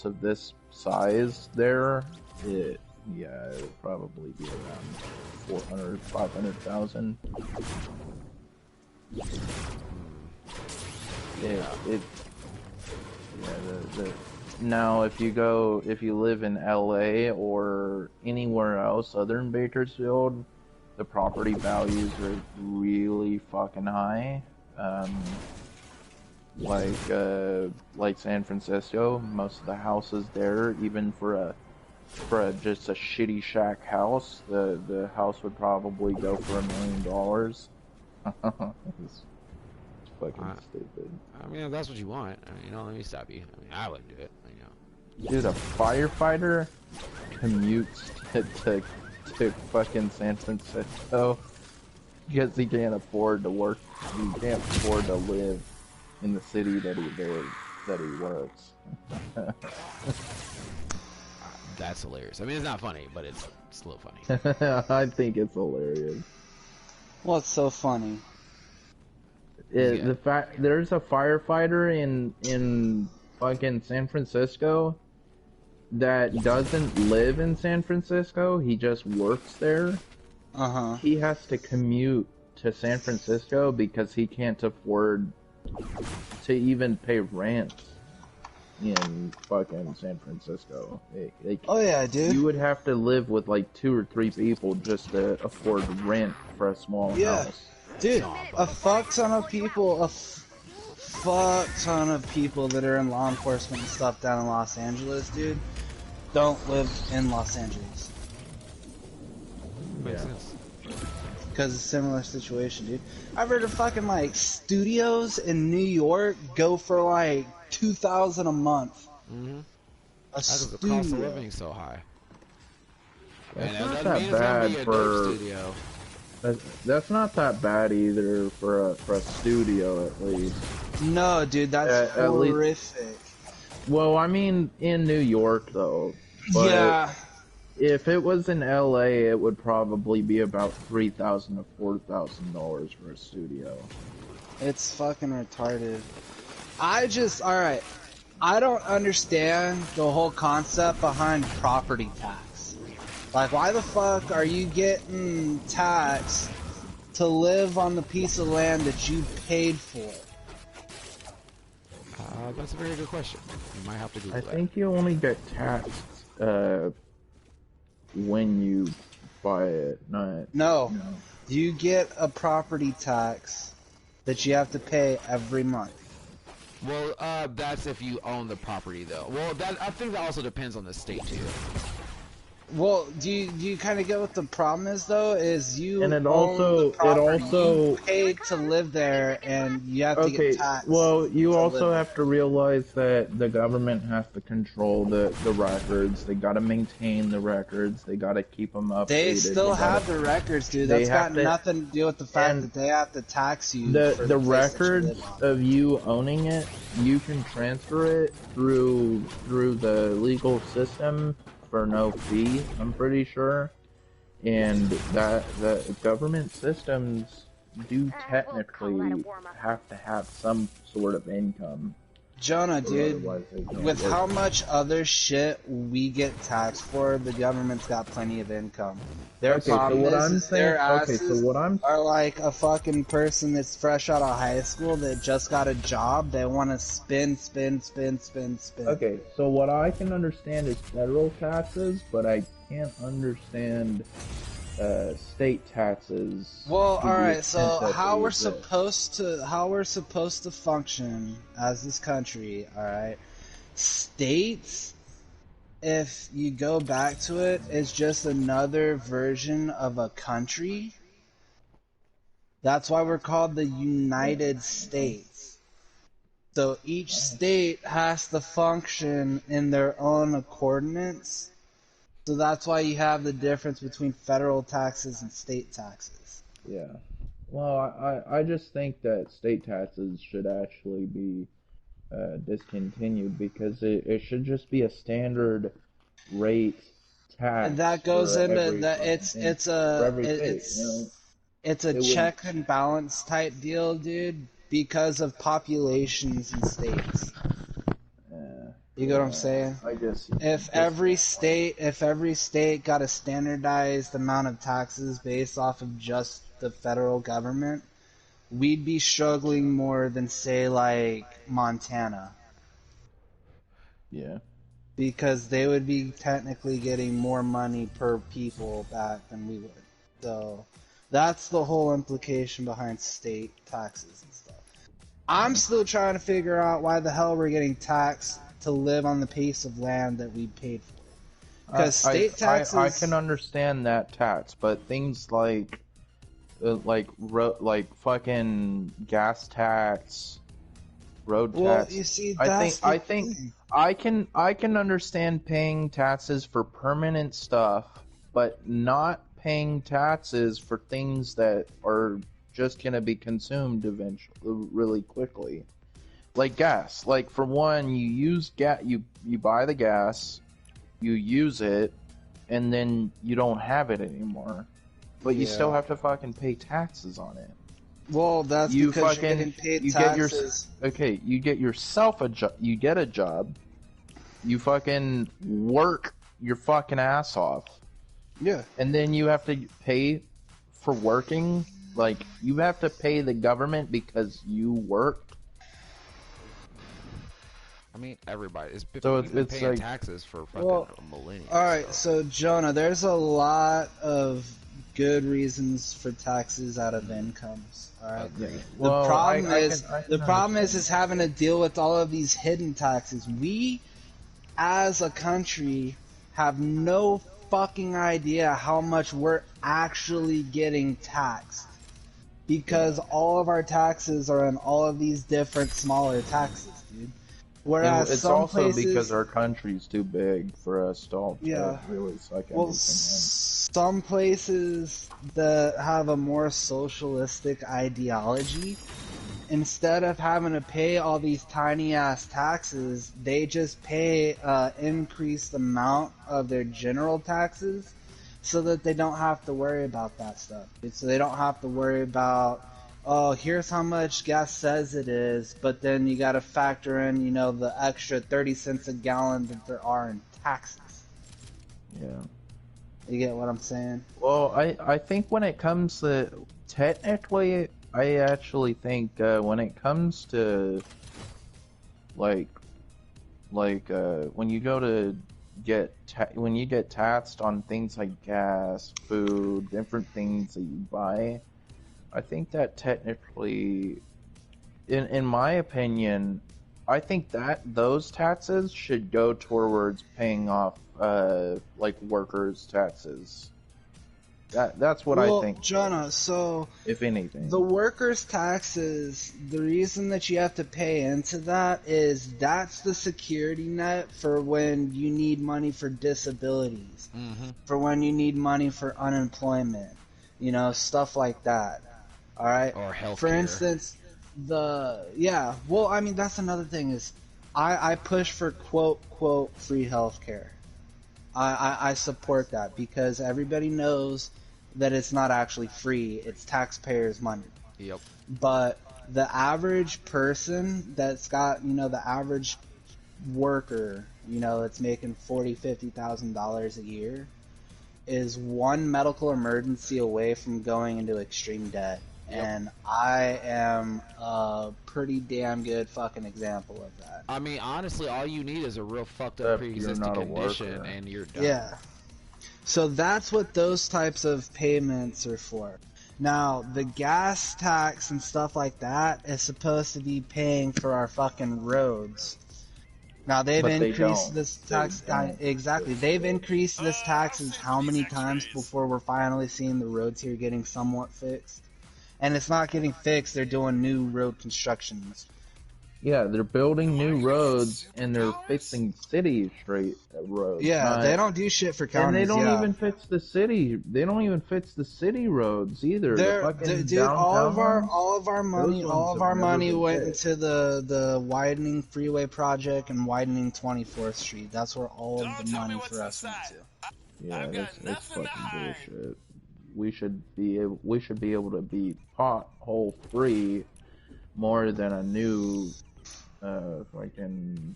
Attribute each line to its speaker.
Speaker 1: of this size there, it would probably be around 400, 500,000. Now if you live in LA or anywhere else other than Bakersfield, the property values are really fucking high. Like San Francisco, most of the houses there, even for just a shitty shack house, the house would probably go for $1 million. It's fucking stupid.
Speaker 2: I mean, if that's what you want, I mean, you know, let me stop you. I mean, I wouldn't do it, you know.
Speaker 1: Dude, a firefighter commutes to fucking San Francisco because he can't afford to work. He can't afford to live in the city that he works.
Speaker 2: That's hilarious. I mean, it's not funny, but it's a little funny.
Speaker 1: I think it's hilarious.
Speaker 3: What's so funny?
Speaker 1: The fact there's a firefighter in fucking San Francisco that doesn't live in San Francisco. He just works there. He has to commute to San Francisco because he can't afford to even pay rent in fucking San Francisco.
Speaker 3: Oh yeah, dude.
Speaker 1: You would have to live with like 2 or 3 people just to afford rent for a small house.
Speaker 3: Dude, a fuck ton of people, that are in law enforcement and stuff down in Los Angeles, dude, don't live in Los Angeles.
Speaker 2: Makes sense.
Speaker 3: Because it's a similar situation, dude. I've heard of fucking like studios in New York go for like $2,000 a month.
Speaker 2: Because the cost of living is so high.
Speaker 1: That's not that bad for. That's not that bad either for a studio, at least.
Speaker 3: No, dude, that's horrific.
Speaker 1: Well, I mean, in New York though. But
Speaker 3: yeah.
Speaker 1: If it was in LA, it would probably be about $3,000 to $4,000 for a studio.
Speaker 3: It's fucking retarded. Alright. I don't understand the whole concept behind property tax. Like, why the fuck are you getting taxed to live on the piece of land that you paid for?
Speaker 2: That's a very good question. You might have to do that.
Speaker 1: I think you only get taxed when you buy it, not...
Speaker 3: No. You get a property tax that you have to pay every month.
Speaker 2: Well, that's if you own the property, though. Well, I think that also depends on the state, too.
Speaker 3: Well, do you kind of get what the problem is, though? Is you
Speaker 1: and
Speaker 3: you paid to live there, and you have to get taxed.
Speaker 1: Well, you also have to realize that the government has to control the records. They gotta maintain the records. They gotta keep them updated.
Speaker 3: They still have the records, dude. That's got nothing to do with the fact that they have to tax you.
Speaker 1: The records of you owning it, you can transfer it through the legal system for no fee, I'm pretty sure, and that the government systems do technically have to have some sort of income.
Speaker 3: Jonah, dude, with how much other shit we get taxed for, the government's got plenty of income. Their problem is their asses are like a fucking person that's fresh out of high school that just got a job. They want to spin.
Speaker 1: Okay, so what I can understand is federal taxes, but I can't understand state taxes.
Speaker 3: Well, alright, so how we're supposed to function as this country, alright? States, if you go back to it, is just another version of a country. That's why we're called the United States. So each state has to function in their own coordinates. So that's why you have the difference between federal taxes and state taxes.
Speaker 1: Yeah. Well, I just think that state taxes should actually be discontinued because it should just be a standard rate tax.
Speaker 3: And that goes into that. It's a check and balance type deal, dude, because of populations and states. You get what I'm saying?
Speaker 1: I guess.
Speaker 3: If every state got a standardized amount of taxes based off of just the federal government, we'd be struggling more than, say, like Montana.
Speaker 1: Yeah.
Speaker 3: Because they would be technically getting more money per people back than we would. So that's the whole implication behind state taxes and stuff. I'm still trying to figure out why the hell we're getting taxed to live on the piece of land that we paid for. Because state taxes...
Speaker 1: I can understand that tax, but things like fucking gas tax, road tax.
Speaker 3: Well, you see,
Speaker 1: I think I can understand paying taxes for permanent stuff, but not paying taxes for things that are just gonna be consumed eventually, really quickly. Like gas. Like, for one, you use you buy the gas, you use it, and then you don't have it anymore. But you still have to fucking pay taxes on it.
Speaker 3: Well, that's because you're getting paid taxes.
Speaker 1: You get yourself a job. You get a job. You fucking work your fucking ass off.
Speaker 3: Yeah.
Speaker 1: And then you have to pay for working. Like, you have to pay the government because you worked.
Speaker 2: I mean, everybody. It's paying
Speaker 1: like,
Speaker 2: taxes for fucking millennia.
Speaker 3: Alright, so Jonah, there's a lot of good reasons for taxes out of incomes. Alright.
Speaker 1: Yeah.
Speaker 3: The problem is having to deal with all of these hidden taxes. We, as a country, have no fucking idea how much we're actually getting taxed. Because all of our taxes are in all of these different smaller taxes, dude. Whereas
Speaker 1: it's
Speaker 3: some
Speaker 1: also
Speaker 3: places,
Speaker 1: because our country's too big for us to all really suck everything in.
Speaker 3: Some places that have a more socialistic ideology, instead of having to pay all these tiny ass taxes, they just pay increased amount of their general taxes so that they don't have to worry about that stuff. So they don't have to worry about, oh, here's how much gas says it is, but then you got to factor in, you know, the extra 30 cents a gallon that there are in taxes.
Speaker 1: Yeah.
Speaker 3: You get what I'm saying?
Speaker 1: Well, I think when it comes to, technically, I actually think when it comes to, when you go to when you get taxed on things like gas, food, different things that you buy, I think that technically, in my opinion, I think that those taxes should go towards paying off workers' taxes. That's what I think.
Speaker 3: Jonah, so
Speaker 1: if anything,
Speaker 3: the workers' taxes, the reason that you have to pay into that is that's the security net for when you need money for disabilities, for when you need money for unemployment, you know, stuff like that. All right.
Speaker 2: Or healthcare.
Speaker 3: For instance, well, I mean, that's another thing is I push for quote free healthcare. I support that because everybody knows that it's not actually free, it's taxpayers' money.
Speaker 2: Yep.
Speaker 3: But the average person that's got, you know, the average worker, you know, that's making $40,000-$50,000 a year is one medical emergency away from going into extreme debt. Yep. And I am a pretty damn good fucking example of that.
Speaker 2: I mean, honestly, all you need is a real fucked up pre-existing condition, and you're done.
Speaker 3: Yeah. So that's what those types of payments are for. Now, the gas tax and stuff like that is supposed to be paying for our fucking roads. Now, they've increased this tax. Exactly. They've increased this taxes how many times before we're finally seeing the roads here getting somewhat fixed? And it's not getting fixed, they're doing new road constructions.
Speaker 1: Yeah, they're building new roads and they're fixing city straight roads.
Speaker 3: Yeah, they don't do shit for counties.
Speaker 1: And they don't even fix the city. They don't even fix the city roads either.
Speaker 3: Dude, all of our money went into the widening freeway project and widening 24th Street. That's where all of the money for us went to.
Speaker 1: Yeah, that's fucking bullshit. We should be able to be pothole free more than a new fucking